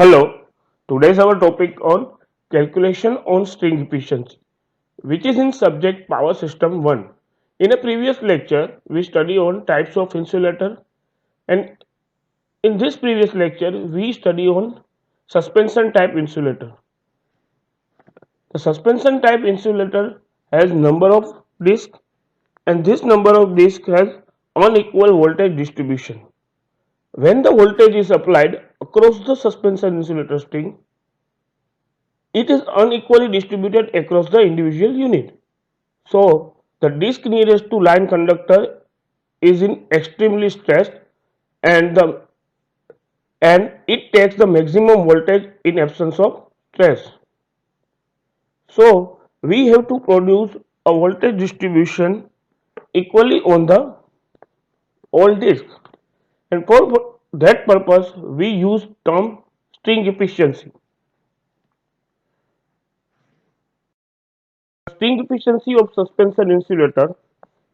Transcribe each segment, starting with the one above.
Hello, today's our topic on calculation on string efficiency, which is in subject power system 1. In a previous lecture, we study on types of insulator, and in this previous lecture, we study on suspension type insulator. The suspension type insulator has number of discs, and this number of discs has unequal voltage distribution. When the voltage is applied across the suspension insulator string, it is unequally distributed across the individual unit. So the disk nearest to line conductor is in extremely stressed, and it takes the maximum voltage in absence of stress. So we have to produce a voltage distribution equally on the all disks, and for that purpose we use term string efficiency. String efficiency of suspension insulator,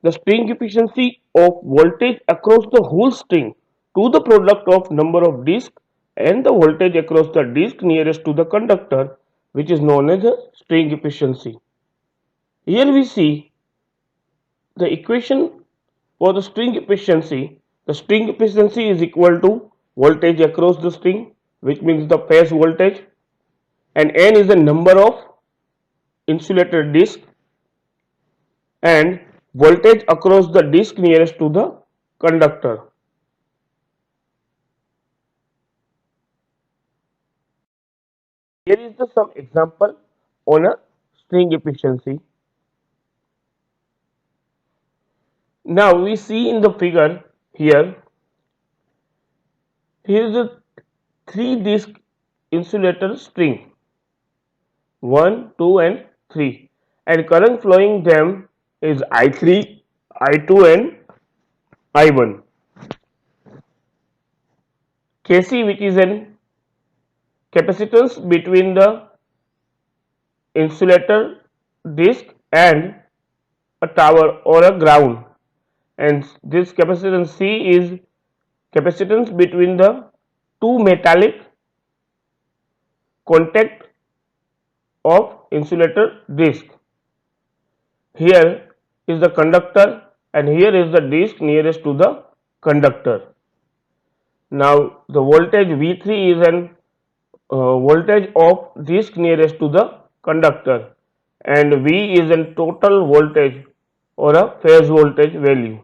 the string efficiency of voltage across the whole string to the product of number of discs and the voltage across the disc nearest to the conductor, which is known as the string efficiency. Here we see the equation for the string efficiency. The string efficiency is equal to voltage across the string, which means the phase voltage, and N is the number of insulated disc, and voltage across the disc nearest to the conductor. Here is the some example on a string efficiency. Now we see in the figure here, here is a 3 disc insulator string 1, 2 and 3, and current flowing them is I3, I2 and I1. Kc, which is an capacitance between the insulator disc and a tower or a ground, and this capacitance C is capacitance between the two metallic contact of insulator disc. Here is the conductor and here is the disc nearest to the conductor. Now the voltage V3 is an voltage of disc nearest to the conductor, and V is a total voltage or a phase voltage value.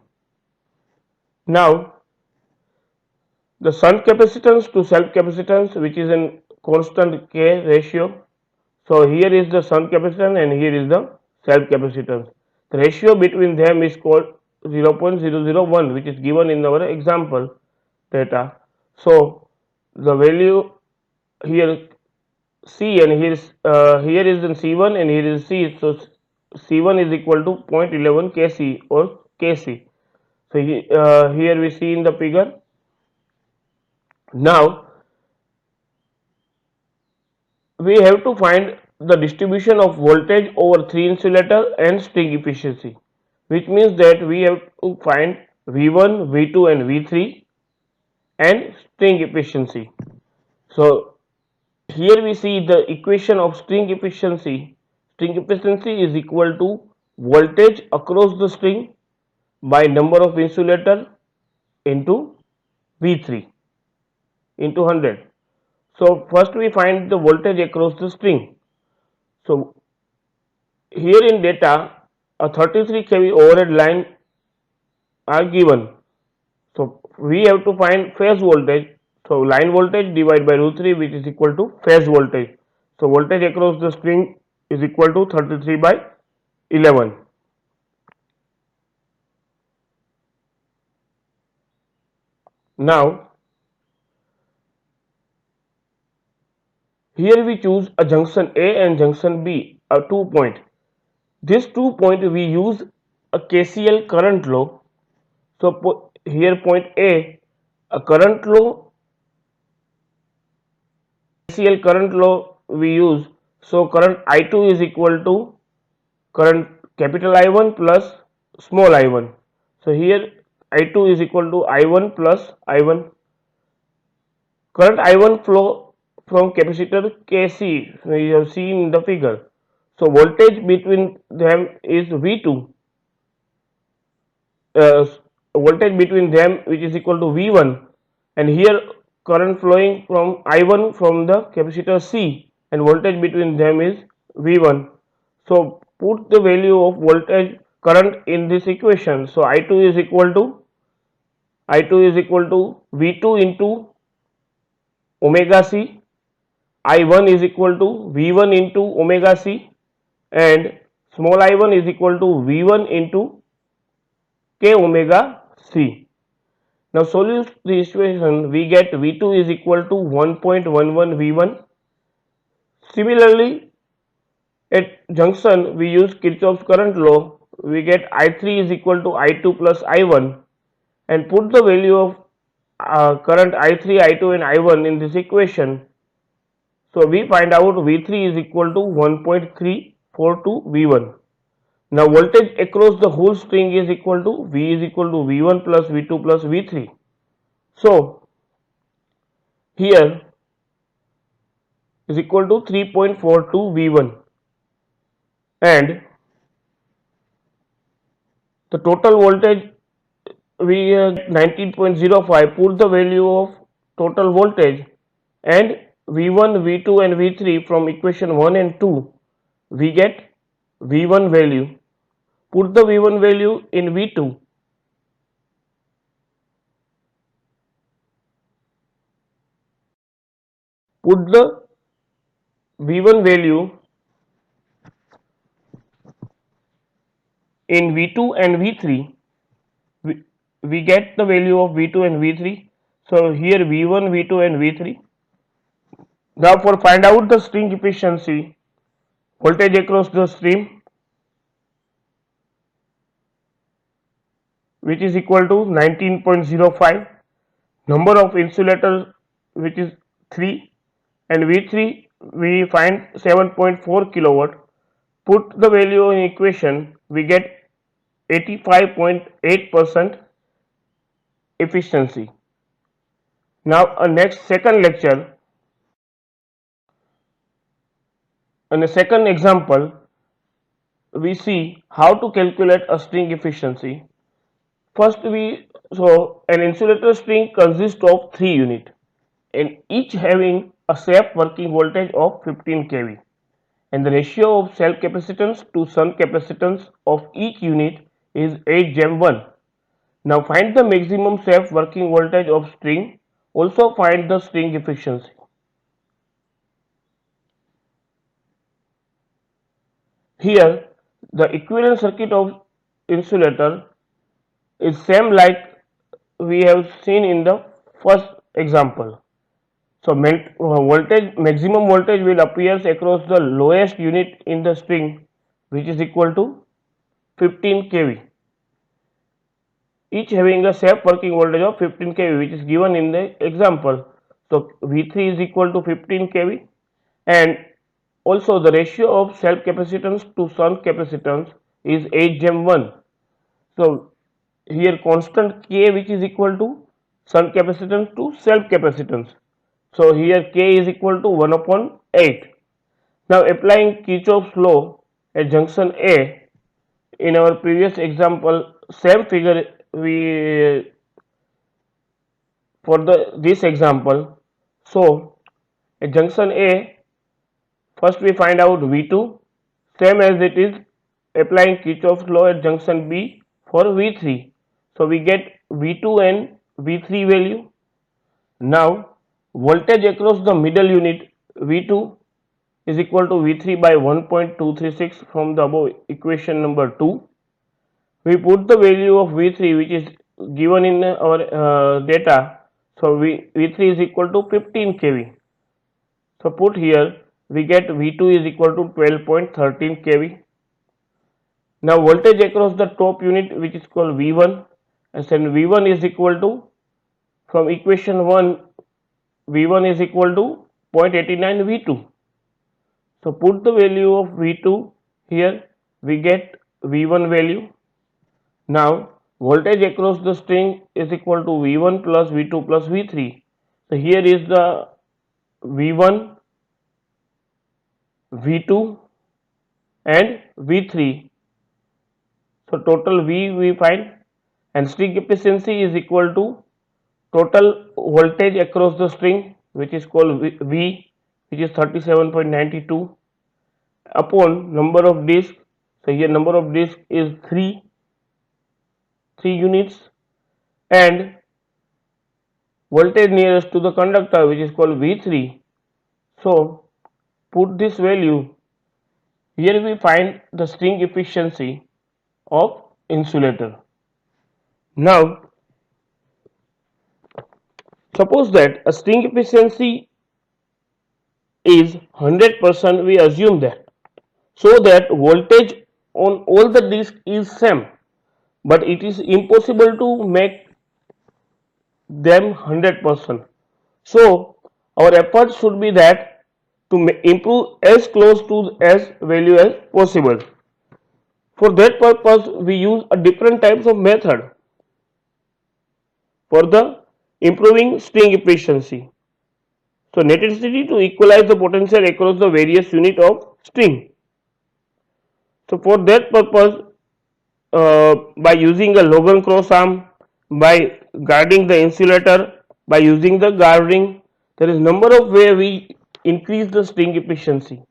Now the shunt capacitance to self capacitance, which is in constant K ratio. So here is the shunt capacitance and here is the self capacitance. The ratio between them is called 0.001, which is given in our example data. So the value here C, and here is in C1 and here is C. So C1 is equal to 0.11 Kc or Kc. So here we see in the figure. Now we have to find the distribution of voltage over 3 insulator and string efficiency, which means that we have to find V1, V2 and V3 and string efficiency. So here we see the equation of string efficiency. String efficiency is equal to voltage across the string by number of insulator into V3 into 100. So first we find the voltage across the string. So here in data a 33 kV overhead line are given. So we have to find phase voltage. So line voltage divided by root 3, which is equal to phase voltage. So voltage across the string is equal to 33 by 11. Now here we choose a junction A and junction B, a 2 point. This 2 point we use a KCL current law. So here point A, a current law, KCL current law we use. So current I2 is equal to current capital I1 plus small I1. So here I2 is equal to I1 plus I1. Current I1 flow from capacitor Kc, we have seen in the figure. So voltage between them is V2, uh, voltage between them which is equal to V1, and here current flowing from I1 from the capacitor C, and voltage between them is V1. So put the value of voltage current in this equation. So I2 is equal to V2 into omega C, I1 is equal to V1 into omega C, and small I1 is equal to V1 into K omega C. Now solve the equation, we get V2 is equal to 1.11 V1. Similarly, at junction we use Kirchhoff's current law, we get I3 is equal to I2 plus I1, and put the value of current I3, I2 and I1 in this equation. So we find out V3 is equal to 1.342 V1. Now voltage across the whole string is equal to V is equal to V1 plus V2 plus V3. So here is equal to 3.42 V1, and the total voltage we 19.05. Put the value of total voltage and V1, V2 and V3 from equation 1 and 2, we get V1 value. Put the V1 value in V2. Put the V1 value in V2 and V3. We get the value of V2 and V3. So here V1, V2 and V3. Now for find out the string efficiency, voltage across the stream, which is equal to 19.05, number of insulators which is 3, and V3 we find 7.4 kilowatt. Put the value in equation, we get 85.8% efficiency. Now a next second lecture, in a second example, we see how to calculate a string efficiency. First an insulator string consists of 3 units, and each having a safe working voltage of 15 kV, and the ratio of cell capacitance to shunt capacitance of each unit is 8:1. Now find the maximum safe working voltage of string. Also find the string efficiency. Here the equivalent circuit of insulator is same like we have seen in the first example. So maximum voltage will appear across the lowest unit in the string, which is equal to 15 kV. Each having a safe working voltage of 15 kV, which is given in the example. So V3 is equal to 15 kV, and also the ratio of self capacitance to shunt capacitance is 8:1. So here constant K, which is equal to shunt capacitance to self capacitance. So here K is equal to 1 upon 8. Now applying Kirchhoff's law at junction A, in our previous example, same figure we for this example. So at junction A, first we find out V2, same as it is applying Kirchhoff's law at junction B for V3. So we get V2 and V3 value. Now voltage across the middle unit V2 is equal to V3 by 1.236 from the above equation number 2. We put the value of V3 which is given in our data. So V3 is equal to 15 kV. So put here, we get V2 is equal to 12.13 kV. Now voltage across the top unit, which is called V1, and then V1 is equal to, from equation 1, V1 is equal to 0.89 V2. So put the value of V2 here, we get V1 value. Now voltage across the string is equal to V1 plus V2 plus V3. So here is the V1, V2 and V3. So total V we find, and string efficiency is equal to total voltage across the string, which is called V, which is 37.92, upon number of discs. So here number of discs is 3 units, and voltage nearest to the conductor, which is called V3. So put this value. Here we find the string efficiency of insulator. Now suppose that a string efficiency is 100%, we assume that, so that voltage on all the discs is same, but it is impossible to make them 100%. So our effort should be that to improve as close to as value as possible. For that purpose we use a different types of method for the improving string efficiency. So necessity to equalize the potential across the various unit of string. So for that purpose, by using a Logan cross arm, by guarding the insulator, by using the guard ring, there is number of way we increase the string efficiency.